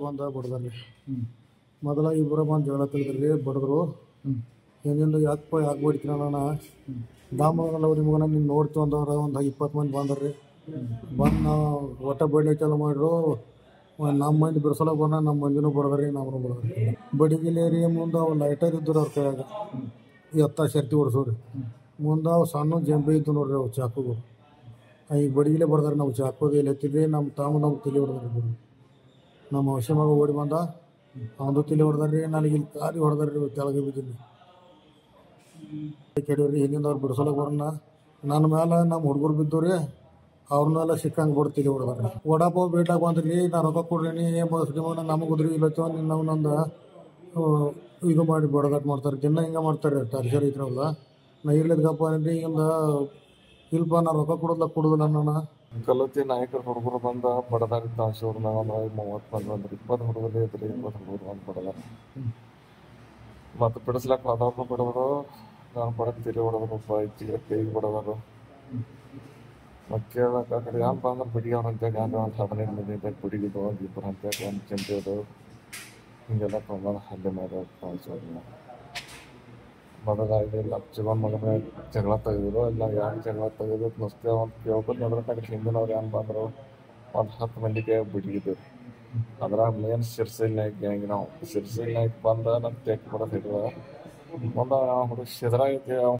ಬಂದ ಬಡ್ದಾರ್ರಿ. ಮೊದಲ ಇಬ್ಬರು ಬಂದು ಜಗಳ ತೆಗೆದ್ರಿ, ಬಡಿದ್ರು. ಹಿಂದಿಂದ ಯಾಕೆ ಬಡಿತೀನಿ ಅಣ್ಣ, ದಾಮಲ್ಲ ಅವ್ರ ಮಗನ ನೀನು ನೋಡ್ತೀವಿ ಅಂದವ್ರ ಒಂದು 20 ಮಂದಿ ಬಂದ್ರಿ. ಬಂದು ನಾವು ಒಟ್ಟ ಬಡ್ಲಿ ಚಾಲು ಮಾಡಿದ್ರು. ನಮ್ಮ ಮಂದಿ ಬಿಡಿಸೋಕೆ ಬಂದ, ನಮ್ಮ ಮಂದಿನೂ ಬಡ್ದ್ರಿ, ನಾವು ಬಡ್ದ್ರಿ. ಬಡಿಗಿಲಿ ರೀ ಮುಂದೆ ಅವು ಲೈಟರ್ ಇದ್ರು ಅವ್ರ ಕೈಯಾಗ, ಎತ್ತ ಶರ್ತಿ ಹೊಡ್ಸೋರಿ. ಮುಂದೆ ಅವು ಸಣ್ಣ ಜಂಬಿ ಇದ್ದು ನೋಡ್ರಿ, ಅವು ಚಾಕುಗಳು. ಈಗ ಬಡಿಗಿಲೆ ಬಡ್ದಾರೆ. ನಾವು ಚಾಕು ಎಲ್ಲಿ ಎತ್ತಿದ್ರಿ, ನಮ್ಮ ನಮ್ಗೆ ತಲೆ ಹೊಡೆದ್ರಿ. ನಮ್ಮ ಔಷಧ ಮಗ ಓಡಿ ಬಂದ, ಅವನು ತಲೆ ಹೊಡೆದ್ರಿ. ನನಗೆ ಇಲ್ಲಿ ಕಾಲಿ ಹೊಡೆದ್ರಿ, ಕೆಳಗೆ ಬಿದ್ದೀನಿ. ಕೆಡವ್ರಿ. ಹಿಂದಿಂದ ಅವ್ರು ಬಿಡಿಸೋಕೆ ಬರೋಣ, ನನ್ನ ಮೇಲೆ ನಮ್ಮ ಹುಡುಗರು ಬಿದ್ದು ರೀ, ಅವ್ರನ್ನೆಲ್ಲ ಸಿಕ್ಕಂಗೆ ಬಡ್ದು ತಲೆ ಹೊಡೆದ್ರಿ. ವಡಾಪಾವ್ ಬೇಟಾಗಿ ಬಂದ್ರಿ. ನಾ ರೊಕ್ಕ ಕೊಡ್ರಿ, ಏನು ಬಸ್ಗೆ ನಮಗೆ ಉದ್ರಿ ಇಲ್ಲತ್ತೋ ನಿನ್ನ ನಂದು ಇದು ಮಾಡಿ ಬಡದಾಟ ಮಾಡ್ತಾರೆ. ದಿನ ಹಿಂಗೆ ಮಾಡ್ತಾರೆ, ಟಾರ್ಚರ್ ಐತ್ರಲ್ಲ. ನಾ ಇರ್ಲಿದ್ದಪ್ಪ ಅಂದ್ರೆ ಈಗಿಂದ ಇಲ್ಪ ನಾ ರೊಕ್ಕ ಕೊಡೋದಿಲ್ಲ ಅಣ್ಣ. ಕಲತಿ ನಾಯಕರ ಹುಡುಗರು ಬಂದ ಬಡದಾರಿದ್ದ ಅನ್ಸೋರು. ನಾವು 30 ಮಂದಿ ಬಂದ್ರಿ, 20 ಹುಡುಗರು ಇದ್ರಿ, 20 ಹುಡುಗರು ಬಂದು ಬಡದಾರ. ಮತ್ತು ಬಿಡಿಸ್ಲಾಕ ಹೋದವ್ರು ಬಡವರು, ನಾನು ಬಡಕ್ಕೆ ತಿರಿ ಹೊಡೆದ್ರು, ಕೈಗೆ ಬಡವರು. ಮತ್ತು ಕೇಳಕ್ಕೆ ಆ ಕಡೆ ಏನಪ್ಪ ಅಂದ್ರೆ ಬಿಡಿಯವ್ರು ಅಂತೇಳಿ ಒಂದು 15 ಮಂದಿ ಇದ್ದಾಗ ಬಿಡಿಗಿದ್ದು, ಒಂದು 2 ಅಂತೇಳಿ ಒಂದು ಚಿಂತೆಯೋದು ಹಿಂಗೆಲ್ಲ ತೊಗೊಂಡು ಹಲ್ಲೆ ಮಾಡೋದು ಅನ್ಸೋದು. ಮೊದಲಾಗಿ ಲಕ್ಷ ಮಗನ ಜಗಳ ತೆಗೆದ್ರು. ಇಲ್ಲ ಯಾಕೆ ಜಗಳ ತೆಗೆದು ನಷ್ಟೇ ಒಂದು ಕೇಳ್ಕೊಂಡು ನೋಡ್ರೆ ಹಿಂದಿನವ್ರು ಏನು ಬಂದರು, ಒಂದು 10 ಮಂದಿಗೆ ಬಿಡಿಗಿದ್ದು. ಅದ್ರಾಗ ಮೇನ್ ಸಿರ್ಸಿಲ್ ನಾಯ್ಕ ಗ್ಯಾಂಗ್. ನಾವು ಸಿರ್ಸಿಲ್ ನಾಯ್ಕ ಬಂದ ನಮ್ಮ ತೆಕ್ ಬರೋದು ಹಿಡಿದ ಮುಂದೆ ಹುಡುಗ ಸಿದ್ರಾಗೈತಿ.